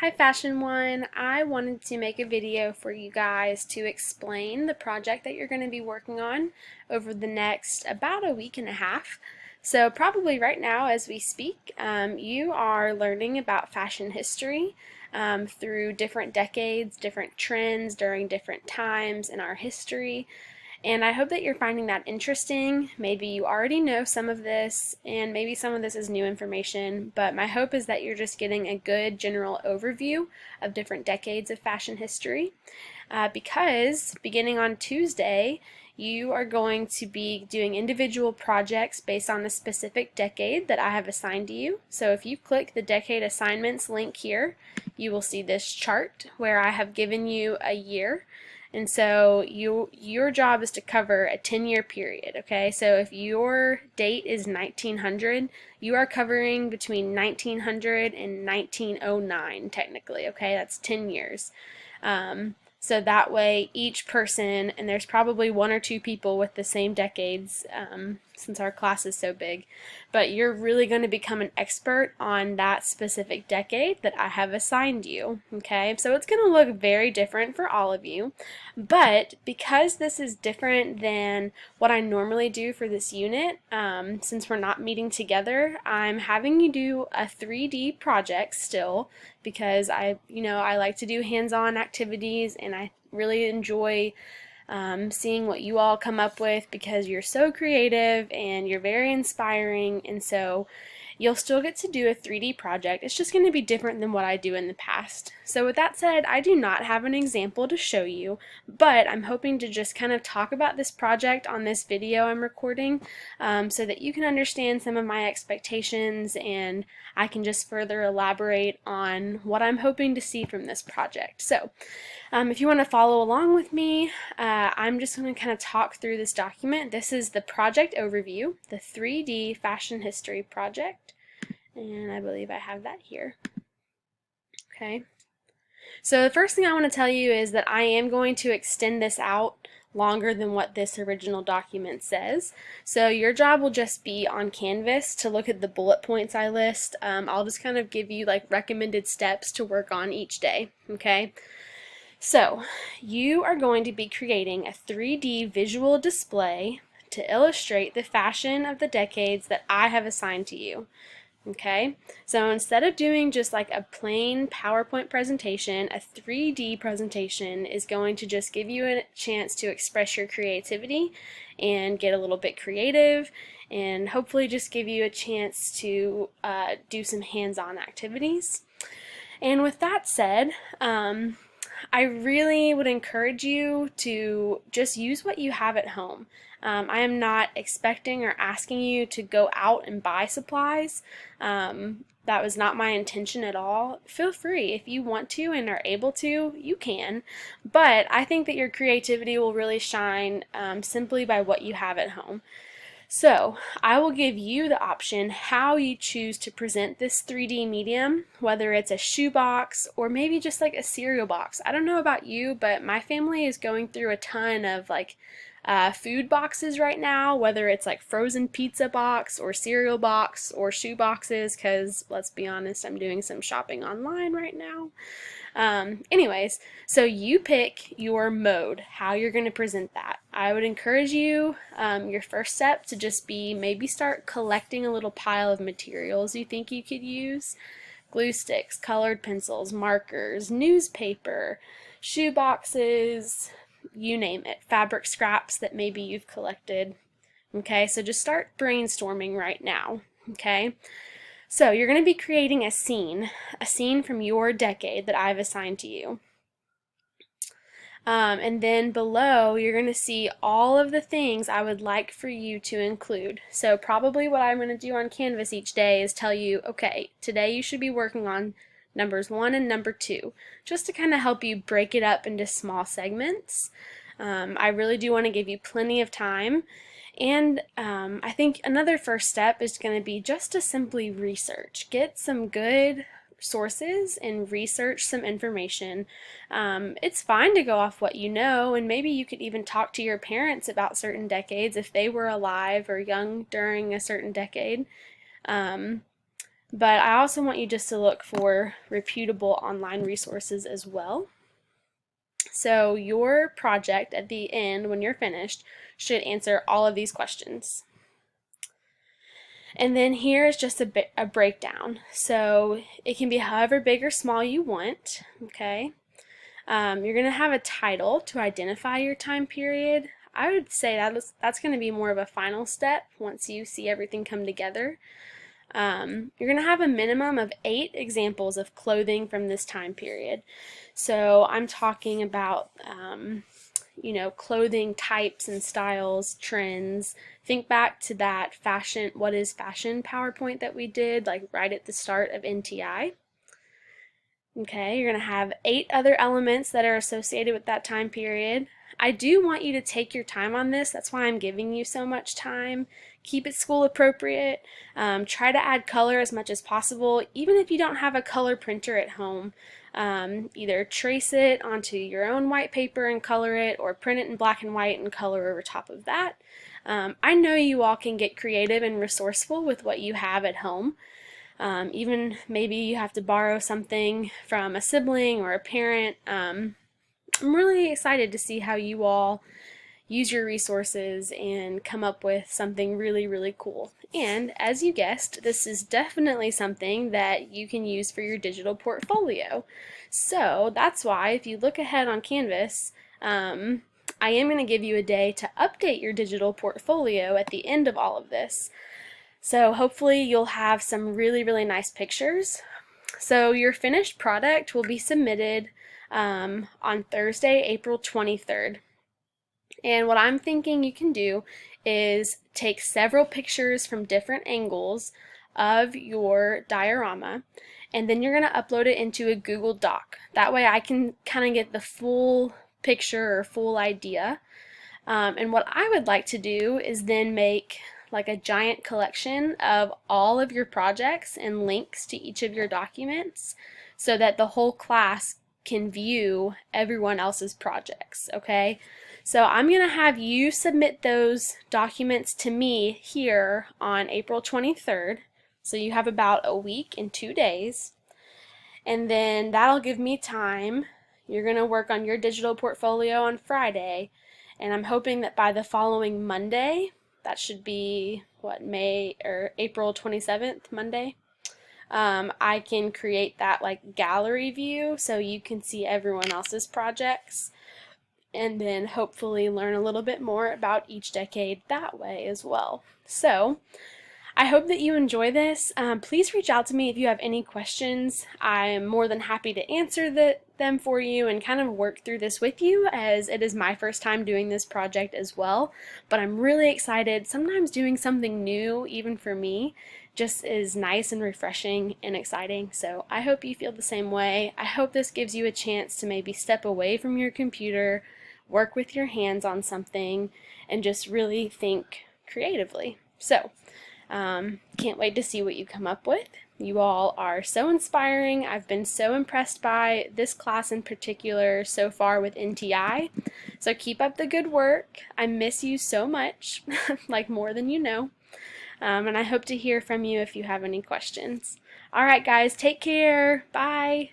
Hi Fashion One. I wanted to make a video for you guys to explain the project that you're going to be working on over the next about a week and a half. So probably right now as we speak, you are learning about fashion history through different decades, different trends during different times in our history. And I hope that you're finding that interesting. Maybe you already know some of this, and maybe some of this is new information, but my hope is that you're just getting a good general overview of different decades of fashion history. Because beginning on Tuesday, you are going to be doing individual projects based on a specific decade that I have assigned to you. So if you click the decade assignments link here, you will see this chart where I have given you a year. And so your job is to cover a 10-year period, okay? So if your date is 1900, you are covering between 1900 and 1909 technically, okay? That's 10 years. So that way each person, and there's probably one or two people with the same decades since our class is so big, but you're really going to become an expert on that specific decade that I have assigned you, okay? So it's going to look very different for all of you, but because this is different than what I normally do for this unit, since we're not meeting together, I'm having you do a 3D project still because I like to do hands-on activities and I really enjoy seeing what you all come up with because you're so creative and you're very inspiring, and so you'll still get to do a 3D project. It's just going to be different than what I do in the past. So with that said, I do not have an example to show you, but I'm hoping to just kind of talk about this project on this video I'm recording so that you can understand some of my expectations and I can just further elaborate on what I'm hoping to see from this project. So if you want to follow along with me, I'm just going to kind of talk through this document. This is the project overview, the 3D Fashion History Project, and I believe I have that here. Okay. So the first thing I want to tell you is that I am going to extend this out longer than what this original document says. So your job will just be on Canvas to look at the bullet points I list. I'll just kind of give you like recommended steps to work on each day, okay? So you are going to be creating a 3D visual display to illustrate the fashion of the decades that I have assigned to you. Okay, so instead of doing just like a plain PowerPoint presentation, a 3D presentation is going to just give you a chance to express your creativity and get a little bit creative and hopefully just give you a chance to do some hands-on activities. And with that said, I really would encourage you to just use what you have at home. I am not expecting or asking you to go out and buy supplies. That was not my intention at all. Feel free if you want to and are able to, you can. But I think that your creativity will really shine simply by what you have at home. So I will give you the option how you choose to present this 3D medium, whether it's a shoebox or maybe just like a cereal box. I don't know about you, but my family is going through a ton of like food boxes right now, whether it's like frozen pizza box or cereal box or shoe boxes, because let's be honest, I'm doing some shopping online right now. Anyways, so you pick your mode, how you're going to present that. I would encourage you, your first step to just be maybe start collecting a little pile of materials you think you could use. Glue sticks, colored pencils, markers, newspaper, shoe boxes, you name it, fabric scraps that maybe you've collected. Okay, so just start brainstorming right now. Okay. So you're going to be creating a scene from your decade that I've assigned to you. And then below, you're going to see all of the things I would like for you to include. So probably what I'm going to do on Canvas each day is tell you, okay, today you should be working on numbers 1 and number 2, just to kind of help you break it up into small segments. I really do want to give you plenty of time. And I think another first step is going to be just to simply research. Get some good sources and research some information. It's fine to go off what you know, and maybe you could even talk to your parents about certain decades if they were alive or young during a certain decade. But I also want you just to look for reputable online resources as well. So your project at the end, when you're finished, should answer all of these questions. And then here is just a breakdown. So it can be however big or small you want, okay? You're going to have a title to identify your time period. I would say that's going to be more of a final step once you see everything come together. You're going to have a minimum of 8 examples of clothing from this time period. So I'm talking about clothing types and styles, trends. Think back to that fashion, what is fashion PowerPoint that we did like right at the start of NTI. Okay, you're going to have 8 other elements that are associated with that time period. I do want you to take your time on this. That's why I'm giving you so much time. Keep it school appropriate. Try to add color as much as possible, even if you don't have a color printer at home. Either trace it onto your own white paper and color it, or print it in black and white and color over top of that. I know you all can get creative and resourceful with what you have at home. Even maybe you have to borrow something from a sibling or a parent. I'm really excited to see how you all use your resources and come up with something really, really cool. And as you guessed, this is definitely something that you can use for your digital portfolio. So that's why if you look ahead on Canvas, I am going to give you a day to update your digital portfolio at the end of all of this. So hopefully you'll have some really, really nice pictures. So your finished product will be submitted on Thursday, April 23rd. And what I'm thinking you can do is take several pictures from different angles of your diorama, and then you're going to upload it into a Google Doc. That way I can kind of get the full picture or full idea. And what I would like to do is then make like a giant collection of all of your projects and links to each of your documents so that the whole class can view everyone else's projects, okay? So I'm going to have you submit those documents to me here on April 23rd. So you have about a week and 2 days. And then that'll give me time. You're going to work on your digital portfolio on Friday. And I'm hoping that by the following Monday, that should be April 27th, Monday, I can create that like gallery view so you can see everyone else's projects, and then hopefully learn a little bit more about each decade that way as well. So I hope that you enjoy this. Please reach out to me if you have any questions. I am more than happy to answer them for you and kind of work through this with you, as it is my first time doing this project as well. But I'm really excited. Sometimes doing something new, even for me, just is nice and refreshing and exciting. So I hope you feel the same way. I hope this gives you a chance to maybe step away from your computer, work with your hands on something, and just really think creatively. So can't wait to see what you come up with. You all are so inspiring. I've been so impressed by this class in particular so far with NTI. So keep up the good work. I miss you so much, like more than you know. And I hope to hear from you if you have any questions. All right, guys, take care. Bye.